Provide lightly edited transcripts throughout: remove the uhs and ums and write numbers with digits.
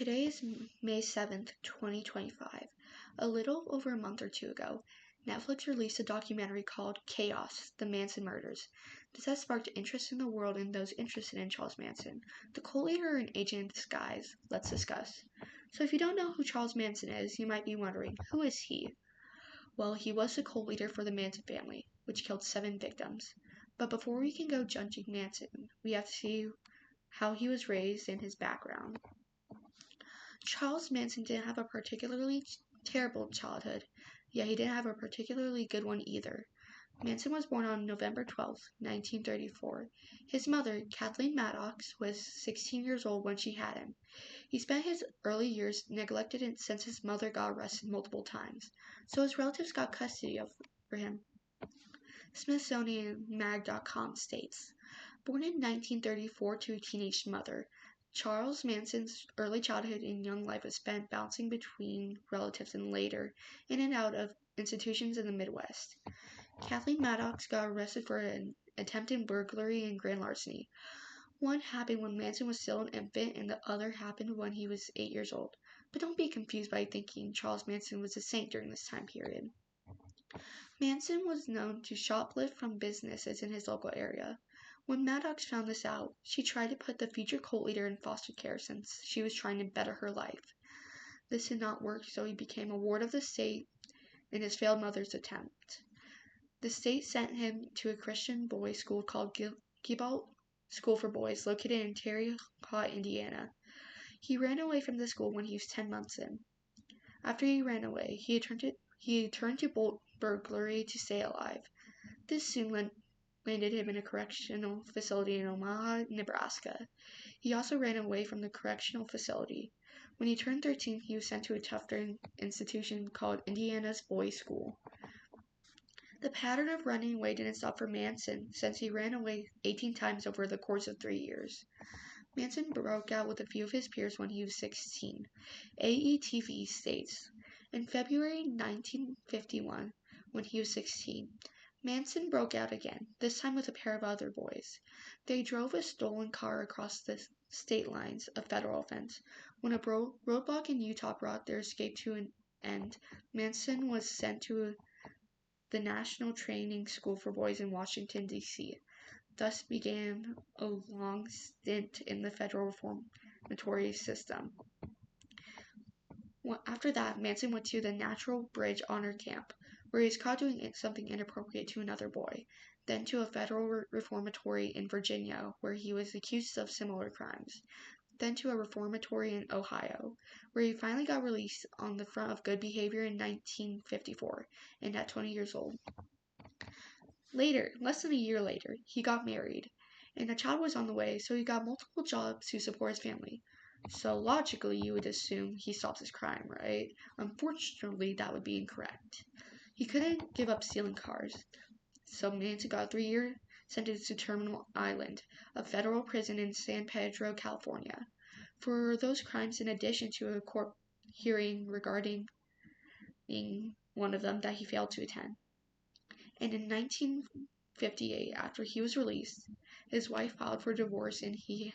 Today is May 7th, 2025. A little over a month or two ago, Netflix released a documentary called Chaos: The Manson Murders. This has sparked interest in the world and those interested in Charles Manson, the cult leader and agent in disguise. Let's discuss. So if you don't know who Charles Manson is, you might be wondering, who is he? Well, he was the cult leader for the Manson family, which killed 7 victims. But before we can go judging Manson, we have to see how he was raised and his background. Charles Manson didn't have a particularly terrible childhood, yet he didn't have a particularly good one either. Manson was born on November 12, 1934. His mother, Kathleen Maddox, was 16 years old when she had him. He spent his early years neglected since his mother got arrested multiple times, so his relatives got custody of him. SmithsonianMag.com states, born in 1934 to a teenage mother, Charles Manson's early childhood and young life was spent bouncing between relatives and later in and out of institutions in the Midwest. Kathleen Maddox got arrested for an attempted burglary and grand larceny. One happened when Manson was still an infant and the other happened when he was 8 years old. But don't be confused by thinking Charles Manson was a saint during this time period. Manson was known to shoplift from businesses in his local area. When Maddox found this out, she tried to put the future cult leader in foster care since she was trying to better her life. This did not work, so he became a ward of the state in his failed mother's attempt. The state sent him to a Christian boys' school called Gibault School for Boys, located in Terre Haute, Indiana. He ran away from the school when he was 10 months in. After he ran away, he turned to burglary to stay alive. This soon landed him in a correctional facility in Omaha, Nebraska. He also ran away from the correctional facility. When he turned 13, he was sent to a tougher institution called Indiana's Boys' School. The pattern of running away didn't stop for Manson, since he ran away 18 times over the course of 3 years. Manson broke out with a few of his peers when he was 16. AETV states, in February 1951, when he was 16, Manson broke out again, this time with a pair of other boys. They drove a stolen car across the state lines, a federal offense. When a roadblock in Utah brought their escape to an end, Manson was sent to the National Training School for Boys in Washington, D.C. Thus began a long stint in the federal reformatory system. After that, Manson went to the Natural Bridge Honor Camp, where he was caught doing something inappropriate to another boy, then to a federal reformatory in Virginia, where he was accused of similar crimes, then to a reformatory in Ohio, where he finally got released on the front of good behavior in 1954, and at 20 years old. Later, less than a year later, he got married, and a child was on the way, so he got multiple jobs to support his family. So logically, you would assume he stopped his crime, right? Unfortunately, that would be incorrect. He couldn't give up stealing cars, so Manson got a 3-year sentence to Terminal Island, a federal prison in San Pedro, California, for those crimes in addition to a court hearing regarding one of them that he failed to attend. And in 1958, after he was released, his wife filed for divorce and he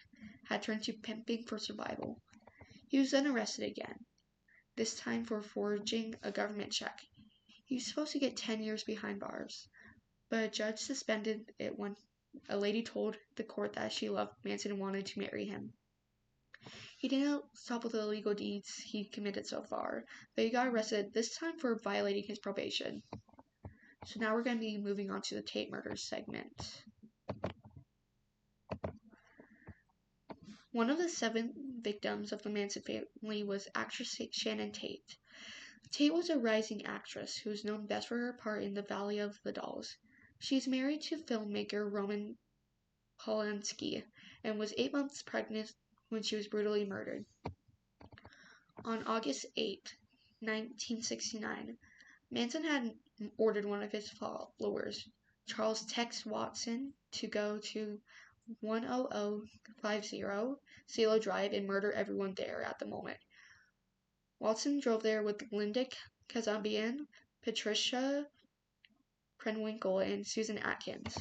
had turned to pimping for survival. He was then arrested again, this time for forging a government check. He was supposed to get 10 years behind bars, but a judge suspended it when a lady told the court that she loved Manson and wanted to marry him. He didn't stop with the illegal deeds he committed so far, but he got arrested, this time for violating his probation. So now we're going to be moving on to the Tate murders segment. One of the 7 victims of the Manson family was actress Shannon Tate. Tate was a rising actress who is known best for her part in The Valley of the Dolls. She is married to filmmaker Roman Polanski and was 8 months pregnant when she was brutally murdered. On August 8, 1969, Manson had ordered one of his followers, Charles Tex Watson, to go to 10050 Cielo Drive and murder everyone there at the moment. Watson drove there with Linda Kazabian, Patricia Krenwinkel, and Susan Atkins.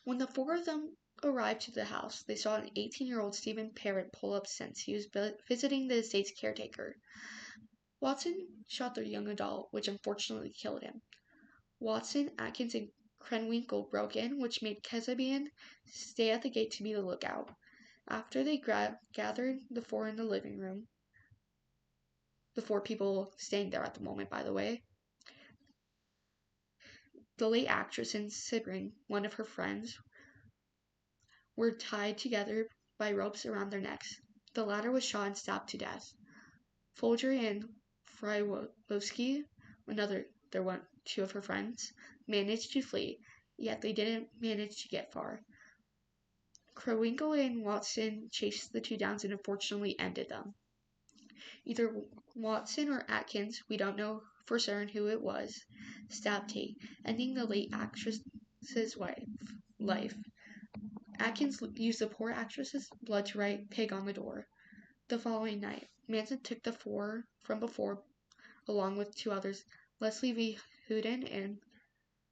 When the 4 of them arrived to the house, they saw an 18-year-old Stephen Parrott pull up since he was visiting the estate's caretaker. Watson shot the young adult, which unfortunately killed him. Watson, Atkins, and Krenwinkel broke in, which made Kasabian stay at the gate to be the lookout. After they gathered the four in the living room, the four people staying there at the moment, by the way, the late actress and Sibring, one of her friends, were tied together by ropes around their necks. The latter was shot and stabbed to death. Folger and Frywolski, there were two of her friends, managed to flee, yet they didn't manage to get far. Krenwinkel and Watson chased the two down and unfortunately ended them. Either Watson or Atkins, we don't know for certain who it was, stabbed Tate, ending the late actress's life. Atkins used the poor actress's blood to write "pig" on the door. The following night, Manson took the four from before, along with two others, Leslie V. Houdin and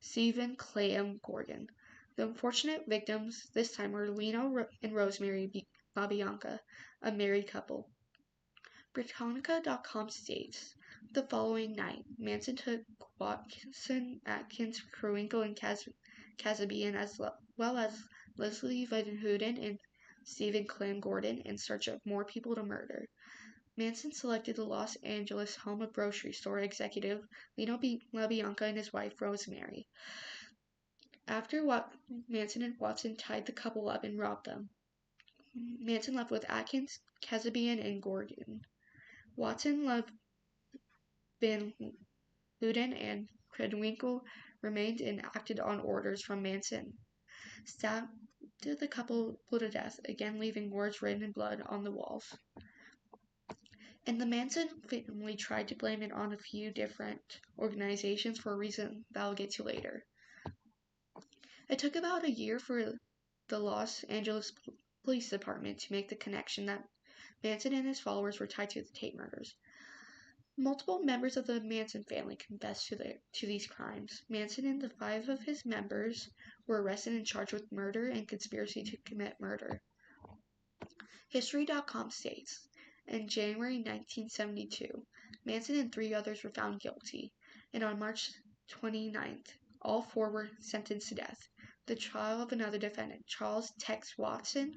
Stephen Clam Gordon. The unfortunate victims this time were Lino and Rosemary LaBianca, a married couple. Britannica.com states, the following night, Manson took Watson, Atkins, Krenwinkel, and Kasabian, as well as Leslie Van Houten and Stephen Clam Gordon, in search of more people to murder. Manson selected the Los Angeles home of grocery store executive Lino LaBianca and his wife Rosemary. After Manson and Watson tied the couple up and robbed them, Manson left with Atkins, Kasabian, and Gordon. Watson, Van Houten, and Krenwinkel remained and acted on orders from Manson. Stabbed the couple to death, again leaving words written in blood on the walls. And the Manson family tried to blame it on a few different organizations for a reason that I'll get to later. It took about a year for the Los Angeles Police Department to make the connection that Manson and his followers were tied to the Tate murders. Multiple members of the Manson family confessed to these crimes. Manson and the 5 of his members were arrested and charged with murder and conspiracy to commit murder. History.com states, in January 1972, Manson and 3 others were found guilty, and on March 29th, all 4 were sentenced to death. The trial of another defendant, Charles Tex Watson,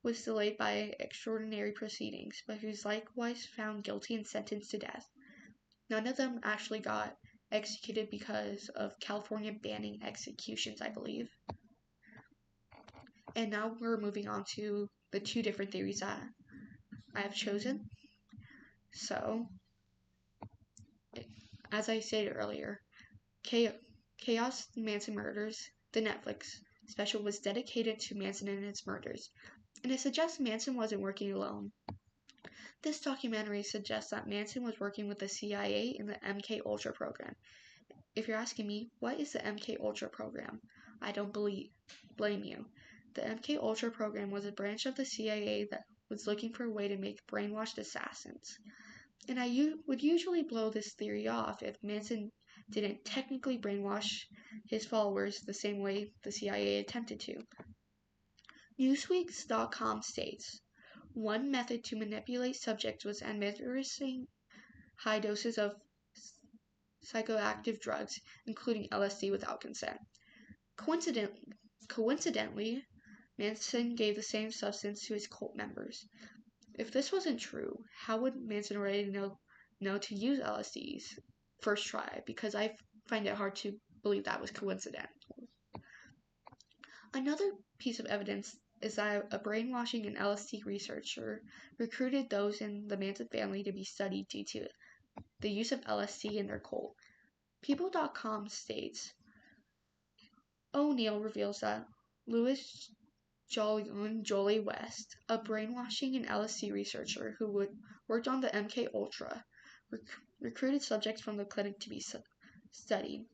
was delayed by extraordinary proceedings, but he was likewise found guilty and sentenced to death. None of them actually got executed because of California banning executions, I believe. And now we're moving on to the 2 different theories that I have chosen. So, as I stated earlier, Chaos Manson Murders, the Netflix special, was dedicated to Manson and his murders, and it suggests Manson wasn't working alone. This documentary suggests that Manson was working with the CIA in the MK Ultra program. If you're asking me, what is the MK Ultra program? I don't blame you. The MK Ultra program was a branch of the CIA that was looking for a way to make brainwashed assassins. And I would usually blow this theory off if Manson didn't technically brainwash his followers the same way the CIA attempted to. Newsweek.com states, one method to manipulate subjects was administering high doses of psychoactive drugs, including LSD, without consent. Coincidentally, Manson gave the same substance to his cult members. If this wasn't true, how would Manson already know to use LSD's first try? Because I find it hard to believe that was coincidental. Another piece of evidence is that a brainwashing and LSD researcher recruited those in the Manson family to be studied due to the use of LSD in their cult. People.com states, O'Neill reveals that Louis Jolie West, a brainwashing and LSD researcher who worked on the MK Ultra, recruited subjects from the clinic to be studied.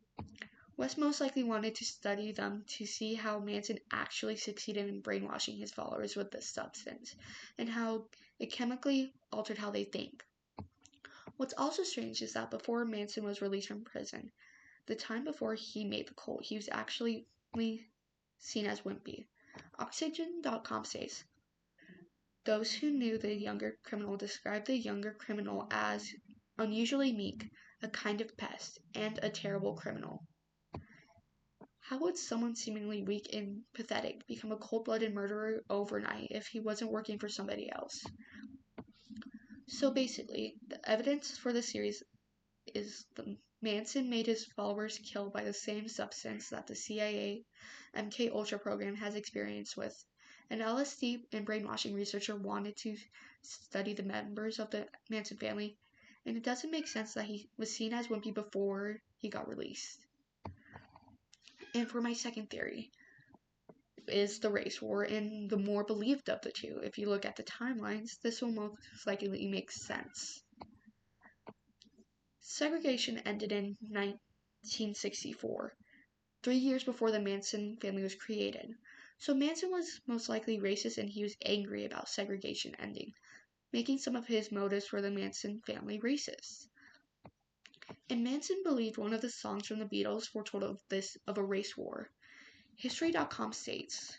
West most likely wanted to study them to see how Manson actually succeeded in brainwashing his followers with this substance, and how it chemically altered how they think. What's also strange is that before Manson was released from prison, the time before he made the cult, he was actually seen as wimpy. Oxygen.com states, those who knew the younger criminal described the younger criminal as unusually meek, a kind of pest, and a terrible criminal. How would someone seemingly weak and pathetic become a cold-blooded murderer overnight if he wasn't working for somebody else? So basically, the evidence for the series is the Manson made his followers kill by the same substance that the CIA MK Ultra program has experience with. An LSD and brainwashing researcher wanted to study the members of the Manson family, and it doesn't make sense that he was seen as wimpy before he got released. And for my second theory is the race war, and the more believed of the two. If you look at the timelines, this will most likely make sense. Segregation ended in 1964, 3 years before the Manson family was created. So Manson was most likely racist, and he was angry about segregation ending, making some of his motives for the Manson family racist. And Manson believed one of the songs from the Beatles foretold of a race war. History.com states,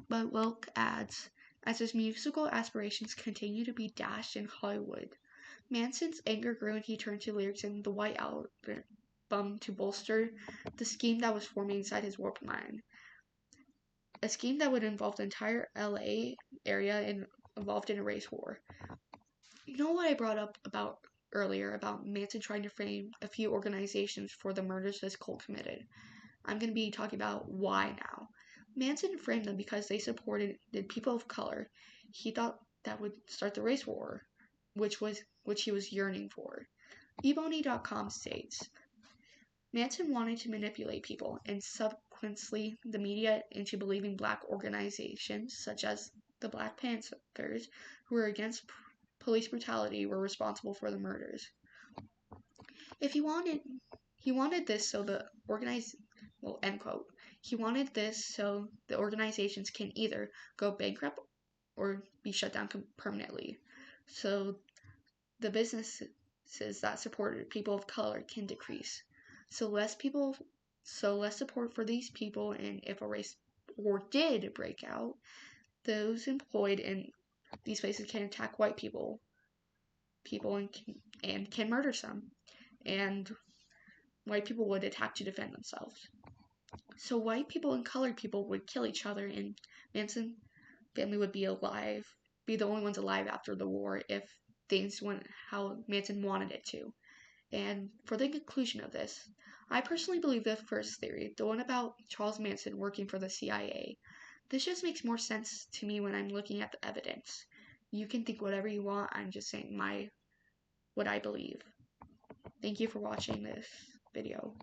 but Wilk adds, as his musical aspirations continue to be dashed in Hollywood, Manson's anger grew and he turned to lyrics in the White Album to bolster the scheme that was forming inside his warped mind. A scheme that would involve the entire LA area and involved in a race war. You know what I brought up about earlier about Manson trying to frame a few organizations for the murders this cult committed? I'm going to be talking about why now. Manson framed them because they supported the people of color. He thought that would start the race war, which he was yearning for. eBony.com states, Manson wanted to manipulate people and subsequently the media into believing black organizations such as the Black Panthers, who were against police brutality, were responsible for the murders. If he wanted this so the end quote. He wanted this so the organizations can either go bankrupt or be shut down permanently. So the businesses that supported people of color can decrease. So less support for these people, and if a race war did break out, those employed in these places can attack white people and can murder some. And white people would attack to defend themselves. So white people and colored people would kill each other, and Manson family would be the only ones alive after the war if things went how Manson wanted it to. And for the conclusion of this, I personally believe the first theory, the one about Charles Manson working for the CIA. This just makes more sense to me when I'm looking at the evidence. You can think whatever you want, I'm just saying what I believe. Thank you for watching this video.